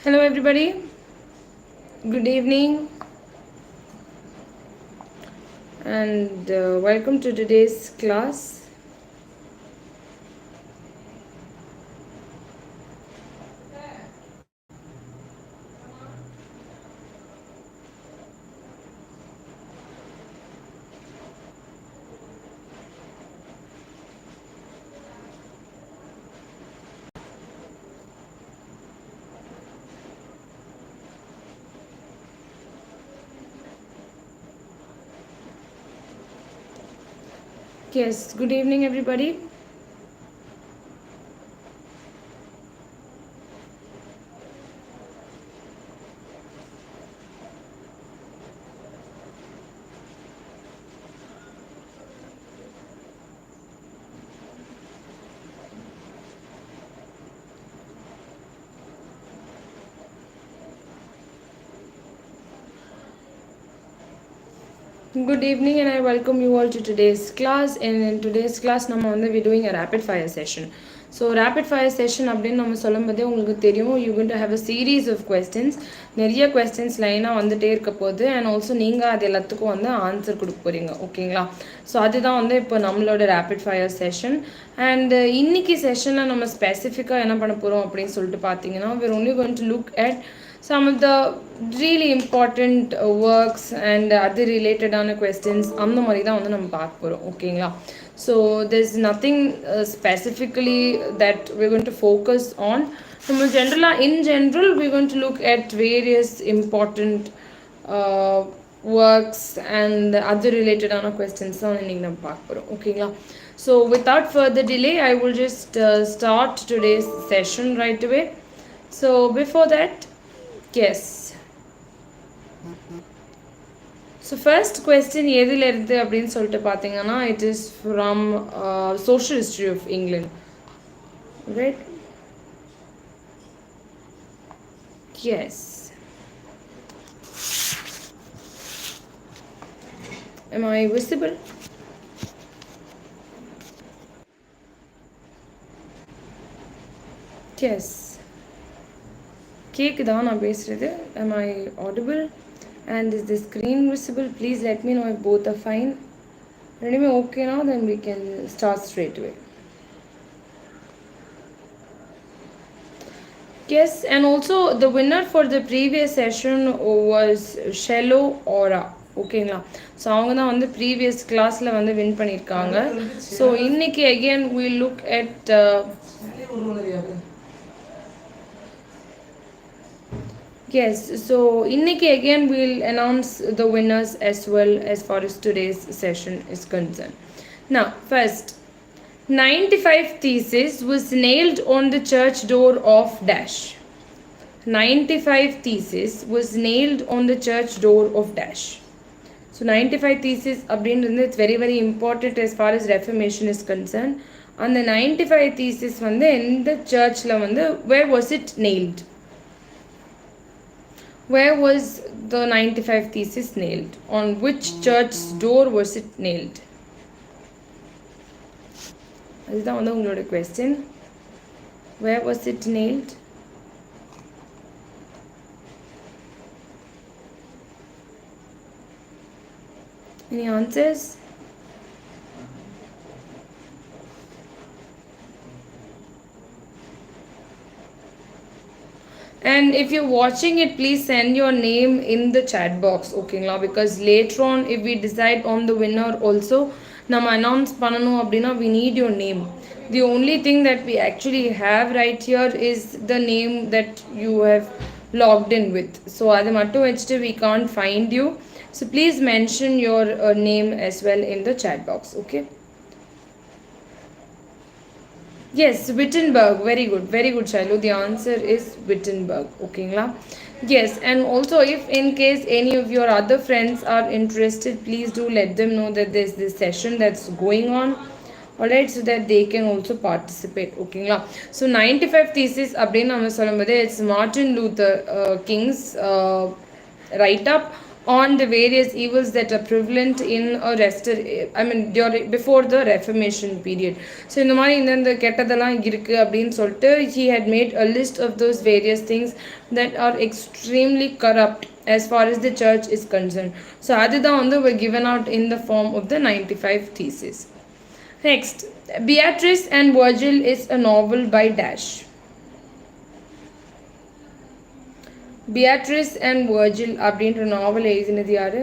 Hello, everybody. Good evening, and welcome to today's class. Yes, good evening, everybody. Good evening, and I welcome you all to today's class. And in today's class, we're doing a rapid fire session. So, rapid fire session, you're going to have a series of questions. நிறைய questions லைனாக வந்துட்டே இருக்க போகுது and also நீங்கள் அது எல்லாத்துக்கும் வந்து answer கொடுக்க போகிறீங்க ஓகேங்களா ஸோ அதுதான் வந்து இப்போ நம்மளோட ரேபிட் ஃபயர் செஷன் அண்ட் இன்னைக்கு செஷனில் நம்ம ஸ்பெசிஃபிக்காக என்ன பண்ண போகிறோம் அப்படின்னு சொல்லிட்டு பார்த்தீங்கன்னா we're only going to look at some of the really important works and other related questions அந்த மாதிரி தான் வந்து நம்ம பார்க்க போகிறோம் ஓகேங்களா so there's nothing specifically that we're going to focus on நம்ம ஜென்ரலாக in general we're going to look at various important uh, works and other related questions தான் இன்னைக்கு நம்ம பார்க்க போகிறோம் ஓகேங்களா so without further delay I will just start today's session right away so before that yes so first question எதில் இருந்து அப்படின்னு சொல்லிட்டு பார்த்தீங்கன்னா it is from social history of England right yes am I visible yes கேக்குதா நான் பேசுறது am I audible and is the screen visible please let me know if both are fine anyway okay now then we can start straight away yes and also the winner for the previous session was Shello Aura ஓகேங்களா so அவங்க தான் வந்து previous கிளாஸில் வந்து win பண்ணியிருக்காங்க so இன்னைக்கு again we look at yes so இன்னைக்கு again we'll announce the winners as well as far as today's session is concerned now first 95 thesis was nailed on the church door of dash 95 thesis was nailed on the church door of dash so 95 thesis அப்படின்றது it's very very important as far as reformation is concerned அந்த 95 thesis வந்து எந்த சர்ச்சில் வந்து where was it nailed where was the 95 thesis nailed on which church's door was it nailed அதுதான் வந்து உங்களோட question where was it nailed any answers and if you're watching it please send your name in the chat box okay because later on if we decide on the winner also நம்ம announce பண்ணனும் அப்படினா we need your name the only thing that we actually have right here is the name that you have logged in with so அது மட்டும் வச்சிட்டு we can't find you so please mention your name as well in the chat box okay yes Wittenberg very good Shiloh the answer is Wittenberg okay yes and also if in case any of your other friends are interested please do let them know that there's this session that's going on alright so that they can also participate okay so 95 thesis அப்படினு நம்ம சொல்லும்போது it's Martin Luther King's write up on the various evils that are prevalent in a during before the Reformation period. So இந்த மாதிரி இந்த கெட்டதெல்லாம் இருக்கு அப்படின்னு சொல்லிட்டு he had made a list of those various things that are extremely corrupt as far as the church is concerned. So அதுதான் வந்து were given out in the form of the 95 theses. Next, Beatrice and Virgil is a novel by Dash. Beatrice and Virgil அப்படின்ற நாவல் எழுதினது யாரு?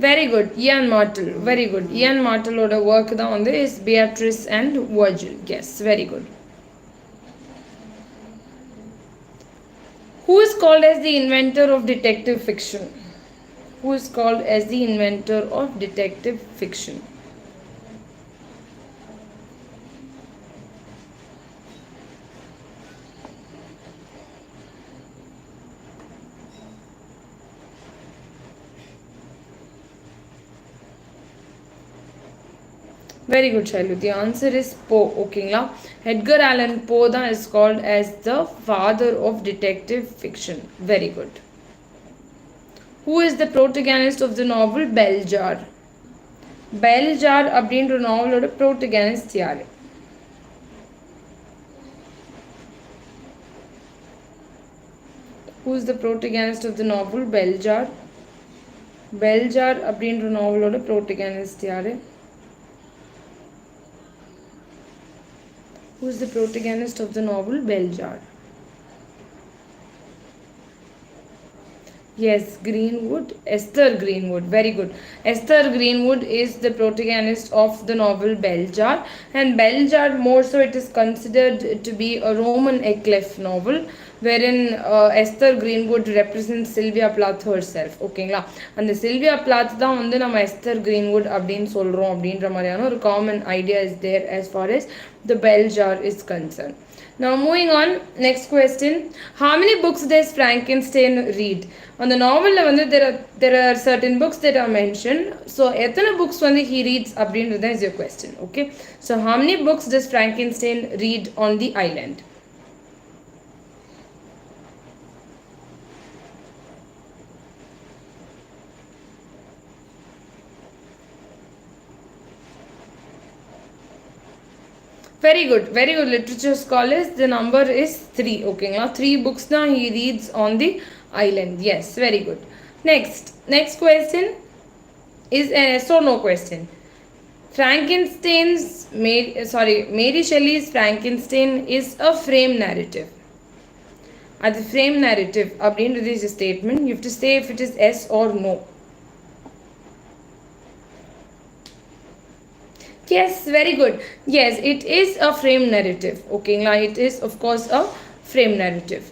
Very good, Ian Martel. Very good. Ian Marteloட work தான் வந்து is Beatrice and Virgil. Yes, very good. Who is called as the inventor of detective fiction? Who is called as the inventor of detective fiction? Very good, Shailu. The answer is Poe. Okay, Edgar Allan Poe is called as the father of detective fiction. Very good. Who is the protagonist of the novel Bell Jar? Bell Jar அப்படின்ற நாவலோட protagonist யாரு? Who is the protagonist of the novel Bell Jar? Bell Jar அப்படின்ற நாவலோட protagonist யாரு? Who is the protagonist of the novel Bell Jar? Yes, Greenwood. Esther Greenwood. Very good. Esther Greenwood is the protagonist of the novel Bell Jar. And Bell Jar, more so, it is considered to be a Roman Wycliffe novel, wherein Esther Greenwood represents Sylvia Plath herself. Okay, and the Sylvia Plath தான் வந்து நம்ம Esther Greenwood அப்படின்னு சொல்கிறோம் அப்படின்ற மாதிரியான ஒரு common idea is there as far as the Bell Jar is concerned. Now moving on, next question. How many books does Frankenstein read? On the novel there are certain books that are mentioned. So எத்தனை books வந்து he reads அப்படின்றது is your question. Okay. So how many books does Frankenstein read on the island? Very good, very good. Literature scholars, the number is 3. Okay, 3 books now he reads on the island. Yes, very good. Next question is an yes or no question. Mary Shelley's Frankenstein is a frame narrative. At the frame narrative, அப்படின்றது is a statement. You have to say if it is yes or no. Yes, very good. Yes, it is a frame narrative. Okay, it is of course a frame narrative.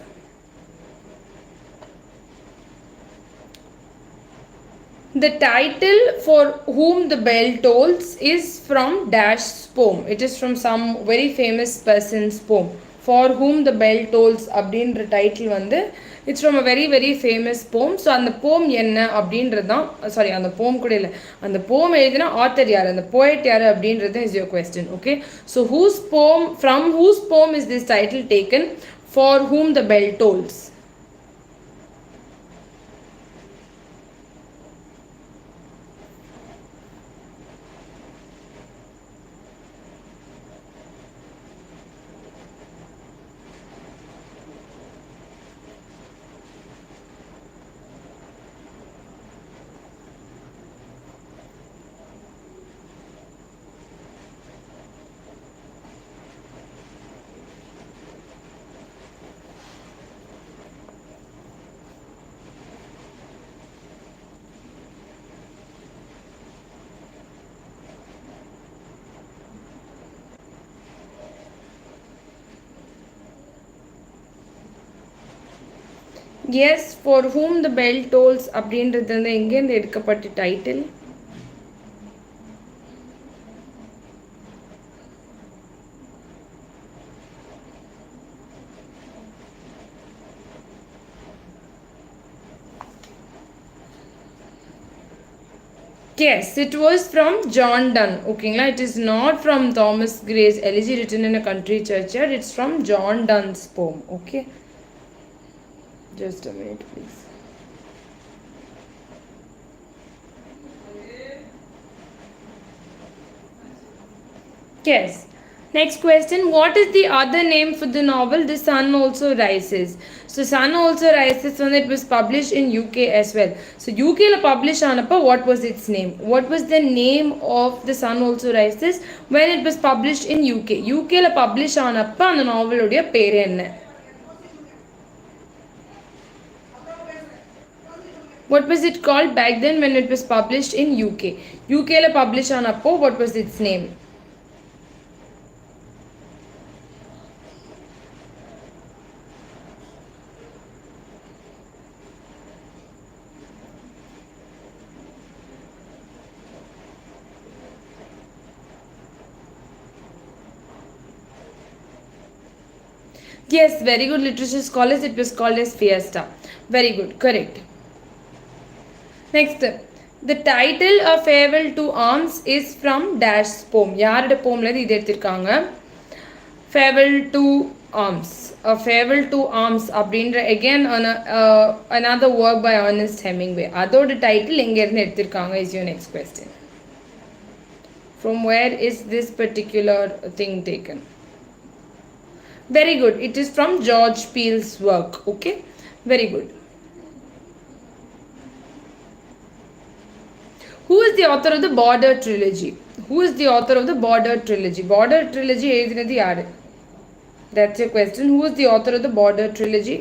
The title For Whom the Bell Tolls is from Dash's poem. It is from some very famous person's poem. For Whom the Bell Tolls அப்படின்ற title வந்து it's from a very very famous poem. So அந்த poem என்ன அப்படின்றது தான் அந்த poem கூட இல்லை, அந்த poem எழுதின author யார், அந்த poet யார் அப்படின்றது is your question. Okay, so from whose poem is this title taken? For Whom the Bell Tolls. Yes, For Whom the Bell Tolls அப்படின்றது வந்து எங்கேருந்து எடுக்கப்பட்ட title? Yes, it was from John Donne. Okay, it is not from Thomas Gray's Elegy written in a country churchyard. It's from John Donne's poem. Okay, just a minute, please. Yes. Next question. What is the other name for the novel The Sun Also Rises? So Sun Also Rises when it was published in UK as well. So UK la publish anappa what was its name? What was the name of The Sun Also Rises when it was published in UK? UK la publish anappa அந்த நாவலுடைய பேர் என்ன? What was it called back then when it was published in UK? UK la publish anappo what was its name? Yes, very good literature scholars. It was called as Fiesta. Very good, correct. Next, the title of Farewell to Arms is from Dash poem. யாரோட poemல இது எடுத்திருக்காங்க? Farewell to Arms. A Farewell to Arms அப்படின்ற again another work by Ernest Hemingway. அதோட title எங்க இருந்து எடுத்திருக்காங்க is your next question. From where is this particular thing taken? Very good. It is from George Peele's work. Okay. Very good. Who is the author of the Border trilogy? Who is the author of the Border trilogy? Border trilogy எழுதினது யாரு? That's your question. Who is the author of the Border trilogy?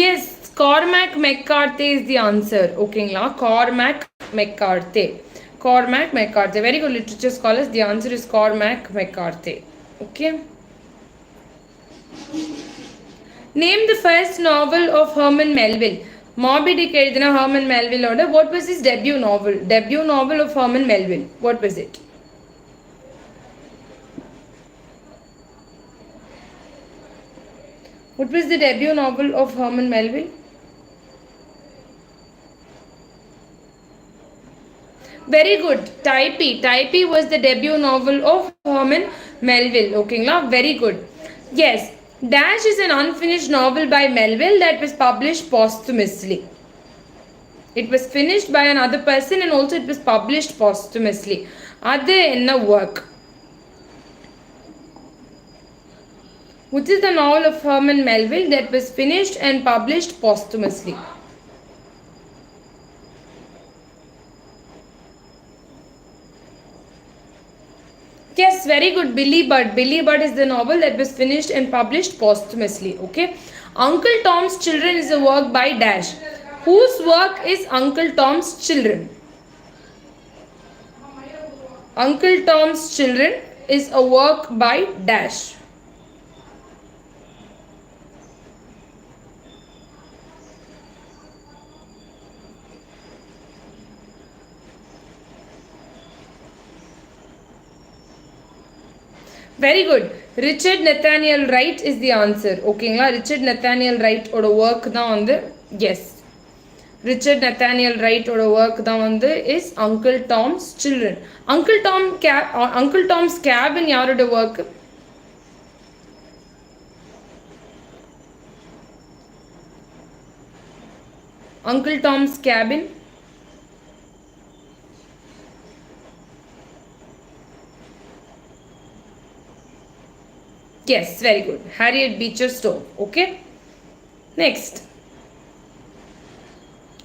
Yes, Cormac McCarthy is the answer. Okay, Cormac McCarthy. Cormac McCarthy. Very good literature scholars. The answer is Cormac McCarthy. Okay. Name the first novel of Herman Melville. Moby Dick எழுதின Herman Melville order. What was his debut novel? Debut novel of Herman Melville. What was it? What was the debut novel of Herman Melville? Very good. Typee. Typee was the debut novel of Herman Melville. Okay, very good. Yes. Dash is an unfinished novel by Melville that was published posthumously. It was finished by another person and also it was published posthumously. Adu enna work? Which is the novel of Herman Melville that was finished and published posthumously? Yes, very good. Billy Budd. Billy Budd is the novel that was finished and published posthumously. Okay. Uncle Tom's Children is a work by Dash. Whose work is Uncle Tom's Children? Uncle Tom's Children is a work by Dash. Very good. Richard Nathaniel Wright is the answer. Okay, Richard Nathaniel Wright oda work da vandu yes. Richard Nathaniel Wright oda work da vandu is Uncle Tom's Children. Uncle Tom's Cabin yaroda work? Uncle Tom's Cabin. Yes, very good. Harriet Beecher Stowe. Okay. Next.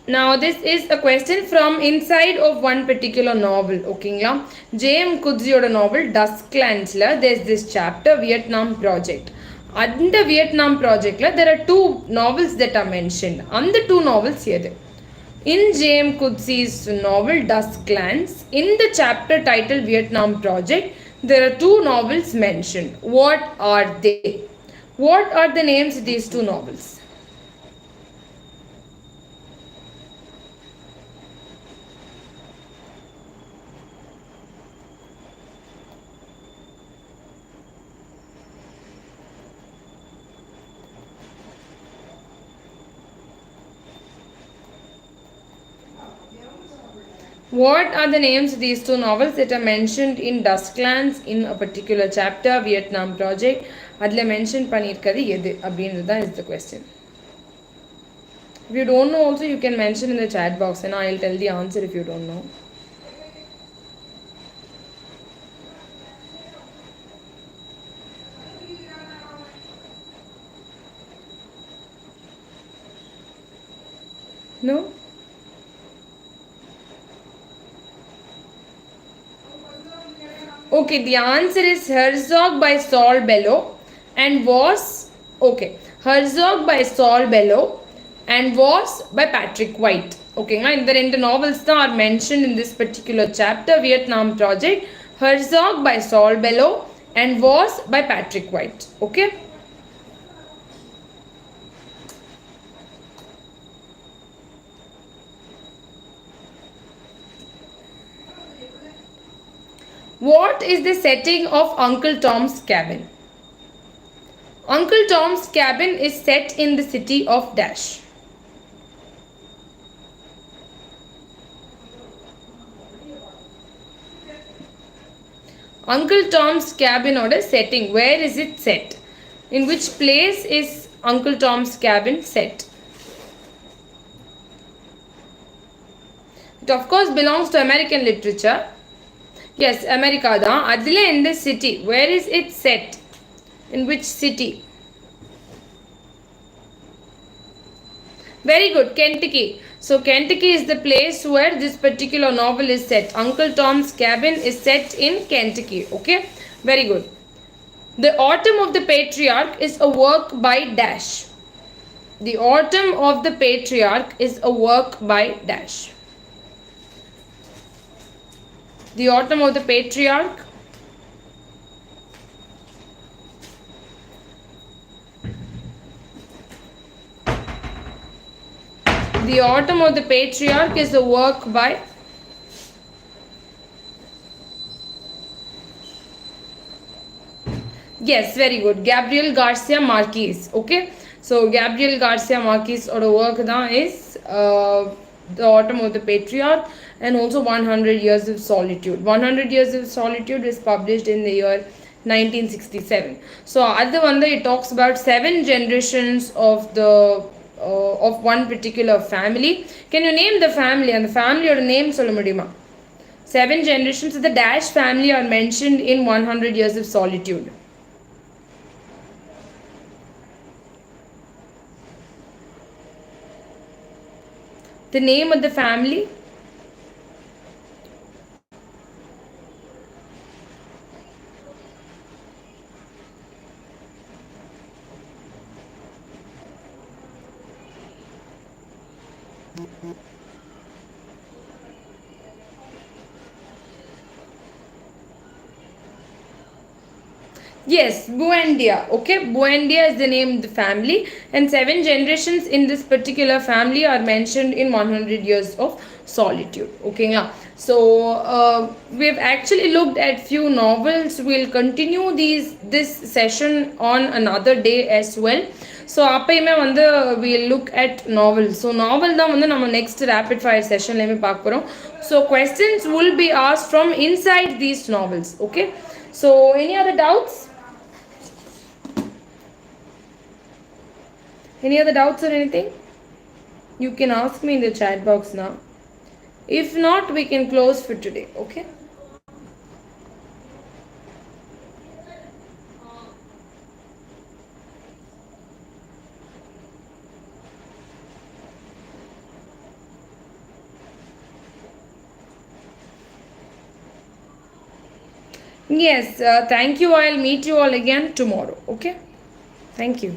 Now this is a question from inside of one particular novel. Okay, J.M. Coetzee novel Dusklands la there's this chapter Vietnam Project. Under Vietnam Project la there are two novels that are mentioned. And the two novels here. In J.M. Coetzee's novel Dusklands, in the chapter titled Vietnam Project, there are two novels mentioned. What are they? What are the names of these two novels? What are the names of these two novels that are mentioned in Dusklands in a particular chapter, Vietnam Project? அதில் mention பண்ணியிருக்கிறது எது அப்படின்றது தான் is the question. If you don't know also, you can mention in the chat box and I'll tell the answer if you don't know. No? Okay, the answer is Herzog by Saul Bellow and was Herzog by Saul Bellow and was by Patrick White. Okay, இந்த ரெண்டு novels தான் are mentioned in this particular chapter, Vietnam Project. Herzog by Saul Bellow and was by Patrick White. Okay. What is the setting of Uncle Tom's Cabin? Uncle Tom's Cabin is set in the city of Dash. Uncle Tom's Cabin order setting. Where is it set? In which place is Uncle Tom's Cabin set? It of course belongs to American literature. Yes, America da. Adile in the city. Where is it set? In which city? Very good, Kentucky. So Kentucky is the place where this particular novel is set. Uncle Tom's Cabin is set in Kentucky. Okay, very good. The Autumn of the Patriarch is a work by Dash. The Autumn of the Patriarch is a work by Dash. The Autumn of the Patriarch. The Autumn of the Patriarch is a work by yes, very good, Gabriel Garcia Marquez. Okay, so Gabriel Garcia Marquez or work da is The Autumn of the Patriarch and also 100 Years of Solitude. 100 Years of Solitude is published in the year 1967. So other one it talks about 7 generations of the of one particular family. Can you name the family and the family or name சொல்ல முடியுமா? 7 generations of the Dash family are mentioned in 100 Years of Solitude. The name of the family? Yes, Buendia. Okay, Buendia is the name of the family and 7 generations in this particular family are mentioned in 100 Years of Solitude. Okay, so we've actually looked at few novels. We'll continue this session on another day as well. So அப்பயுமே வந்து we'll look at novels. So novel தான் வந்து நம்ம next rapid fire sessionலயுமே பார்க்க போறோம். So questions will be asked from inside these novels. Okay, so any other doubts? Any other doubts or anything? You can ask me in the chat box now. If not, we can close for today. Okay. Yes, thank you. I'll meet you all again tomorrow. Okay. Thank you.